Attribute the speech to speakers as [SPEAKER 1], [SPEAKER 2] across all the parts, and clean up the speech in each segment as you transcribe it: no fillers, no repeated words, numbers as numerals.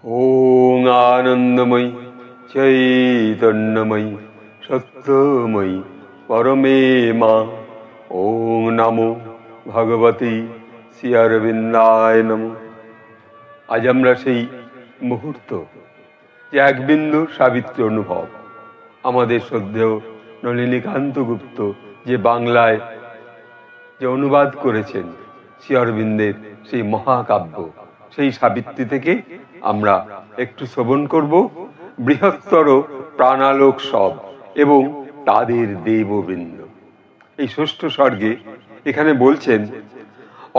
[SPEAKER 1] ওং আনন্দময়ী চৈতন্যময়ী সত্যময়ী পরমে মা। ওং নমো ভগবতী শ্রী অরবিন্দায় নমঃ। আজ আমরা সেই মুহূর্ত, যে এক বিন্দু সাবিত্রী অনুভব, আমাদের শ্রদ্ধেয় নলিনীকান্ত গুপ্ত যে বাংলায় যে অনুবাদ করেছেন শ্রী অরবিন্দের সেই মহাকাব্য, সেই সাবিত্রী থেকে আমরা একটু শ্রবণ করব বৃহত্তর প্রাণালোক সব এবং তাদের দেববৃন্দ। এই ষষ্ঠ স্বর্গে এখানে বলছেন,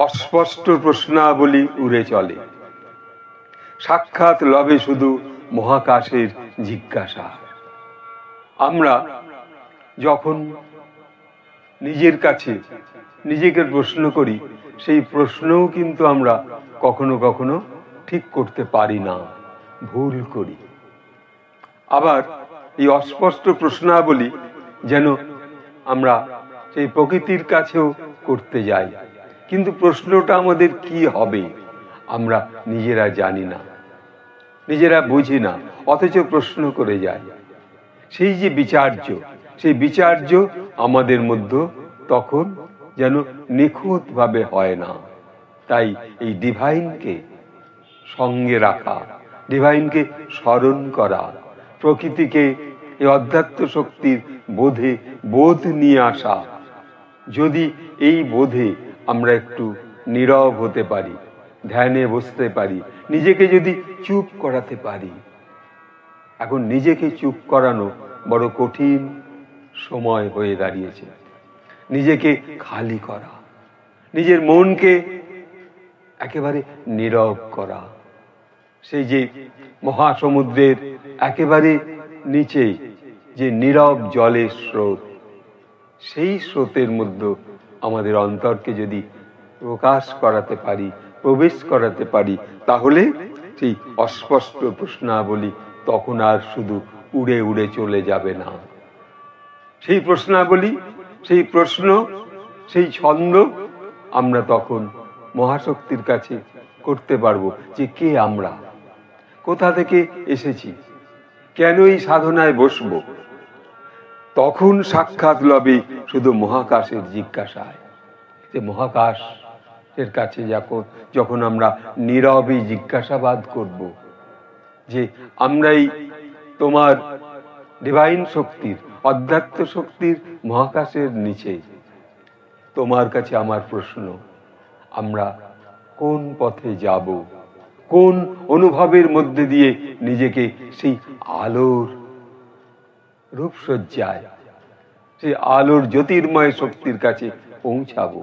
[SPEAKER 1] অস্পষ্ট প্রশ্নাবলী উড়ে চলে, সাক্ষাৎ লবে শুধু মহাকাশের জিজ্ঞাসা। আমরা যখন নিজের কাছে নিজেকে প্রশ্ন করি, সেই প্রশ্নও কিন্তু আমরা কখনো কখনো ঠিক করতে পারি না, ভুল করি। আবার এই অস্পষ্ট প্রশ্নাবলী যেন আমরা সেই প্রকৃতির কাছেও করতে যাই, কিন্তু প্রশ্নটা আমাদের কি হবে আমরা নিজেরা জানি না, নিজেরা বুঝি না, অথচ প্রশ্ন করে যাই। সেই যে বিচার্য, সেই বিচার্য আমাদের মধ্যে তখন যেন নিখুঁতভাবে হয় না। তাই এই ডিভাইনকে সঙ্গে রাখা, ডিভাইনকে স্মরণ করা, প্রকৃতিকে এই অধ্যাত্ম শক্তির বোধ নিয়ে আসা। যদি এই বোধে আমরা একটু নীরব হতে পারি, ধ্যানে বসতে পারি, নিজেকে যদি চুপ করাতে পারি। এখন নিজেকে চুপ করানো বড় কঠিন সময় হয়ে দাঁড়িয়েছে। নিজেকে খালি করা, নিজের মনকে একেবারে নীরব করা। সেই যে মহাসমুদ্রের একেবারে নিচে যে নীরব জলের স্রোত, সেই স্রোতের মধ্যে আমাদের অন্তরকে যদি প্রকাশ করাতে পারি, প্রবেশ করাতে পারি, তাহলে সেই অস্পষ্ট প্রশ্নাবলী তখন আর শুধু উড়ে উড়ে চলে যাবে না। সেই প্রশ্নাবলী, সেই প্রশ্ন, সেই ছন্দ আমরা তখন মহাশক্তির কাছে করতে পারবো, যে কে আমরা, কোথা থেকে এসেছি, কেন এই সাধনায় বসবো। তখন সাক্ষাৎ লবে শুধু মহাকাশের জিজ্ঞাসায়। যে মহাকাশের কাছে যখন আমরা নীরবে জিজ্ঞাসাবাদ করব, যে আমরাই তোমার ডিভাইন শক্তির, অধ্যাত্ম শক্তির মহাকাশের নিচে, তোমার কাছে আমার প্রশ্ন, আমরা কোন পথে যাব, কোন অনুভবের মধ্যে দিয়ে নিজেকে সেই আলোর রূপসজ্জায়, সেই আলোর জ্যোতির্ময় শক্তির কাছে পৌঁছাবো।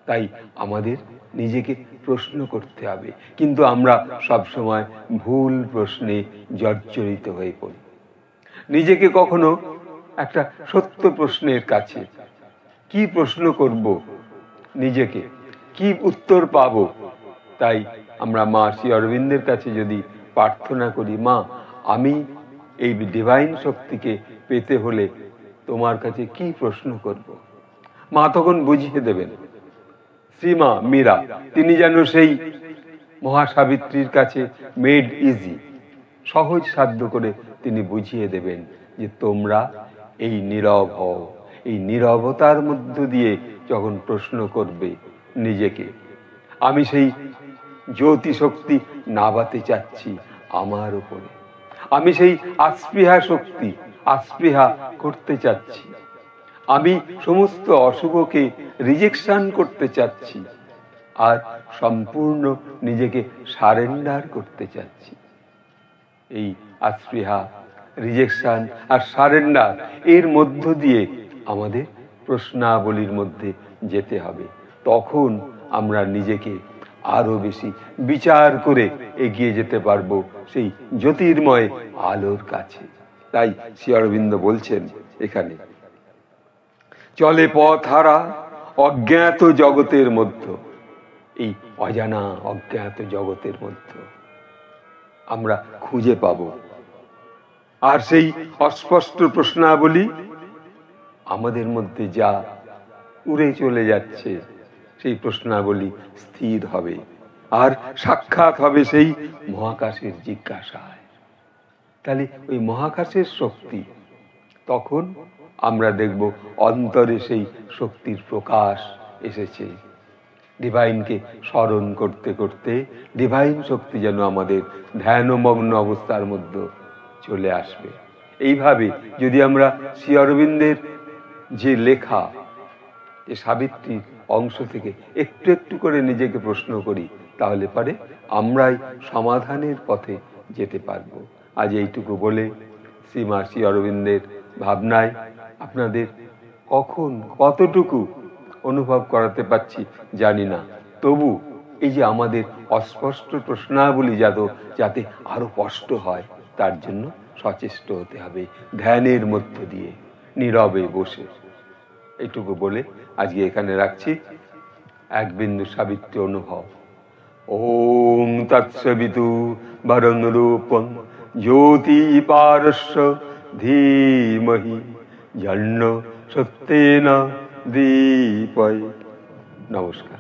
[SPEAKER 1] তাই আমাদের নিজেকে প্রশ্ন করতে হবে, কিন্তু আমরা সবসময় ভুল প্রশ্নে জর্জরিত হয়ে পড়ি। নিজেকে কখনো একটা সত্য প্রশ্নের কাছে, কি প্রশ্ন করব, নিজেকে কি উত্তর পাবো। তাই আমরা মা শ্রী অরবিন্দের কাছে যদি প্রার্থনা করি, মা আমি এই ডিভাইন শক্তিকে পেতে হলে তোমার কাছে কি প্রশ্ন করব, মা তখন বুঝিয়ে দেবেন। শ্রীমা মীরা, তিনি যেন সেই মহাসাবিত্রীর কাছে মেড ইজি, সহজ সাধ্য করে তিনি বুঝিয়ে দেবেন যে তোমরা এই নীরব হও। এই নীরবতার মধ্য দিয়ে যখন প্রশ্ন করবে নিজেকে, আমি সেই জ্যোতি শক্তি নাবাতে চাচ্ছি আমার উপরে, আমি সেই আস্পৃহা শক্তি আস্পৃহা করতে চাচ্ছি, আমি সমস্ত অশুভকে রিজেকশন করতে চাচ্ছি, আর সম্পূর্ণ নিজেকে সারেন্ডার করতে চাচ্ছি। এই আস্পৃহা, রিজেকশন আর সারেন্ডার, এর মধ্য দিয়ে আমাদের প্রশ্নাবলীর মধ্যে যেতে হবে। তখন আমরা নিজেকে আরো বেশি বিচার করে এগিয়ে যেতে পারবো সেই জ্যোতির্ময় আলোর কাছে। তাই শ্রী অরবিন্দ বলছেন এখানে, চলে পথ হারা অজ্ঞাত জগতের মধ্যে। এই অজানা অজ্ঞাত জগতের মধ্যে আমরা খুঁজে পাব। আর সেই অস্পষ্ট প্রশ্নাবলী আমাদের মধ্যে যা উড়ে চলে যাচ্ছে, সেই প্রশ্নাবলী স্থির হবে, আর সাক্ষাৎ হবে সেই মহাকাশের জিজ্ঞাসায়। তাহলে ওই মহাকাশের শক্তি, তখন আমরা দেখব অন্তরে সেই শক্তির প্রকাশ এসেছে। ডিভাইনকে স্মরণ করতে করতে ডিভাইন শক্তি যেন আমাদের ধ্যানমগ্ন অবস্থার মধ্যে চলে আসবে। এইভাবে যদি আমরা শ্রী অরবিন্দের যে লেখা, যে সাবিত্রীর অংশ থেকে একটু একটু করে নিজেকে প্রশ্ন করি, তাহলে পারে আমরাই সমাধানের পথে যেতে পারবো। আজ এইটুকু বলে শ্রীমা শ্রী অরবিন্দের ভাবনায় আপনাদের কখন কতটুকু অনুভব করাতে পারছি জানি না, তবু এই যে আমাদের অস্পষ্ট প্রশ্নাবলী যাতে আরো স্পষ্ট হয়, তার জন্য সচেষ্ট হতে হবে ধ্যানের মধ্য দিয়ে নীরবে বসে। এইটুকু বলে আজকে এখানে রাখছি। এক বিন্দু সাবিত্রী অনুভব। ওং তৎসবিতু বরং রূপং জ্যোতি পারস্য ধীমহি জন্য সত্যেন দীপয়। নমস্কার।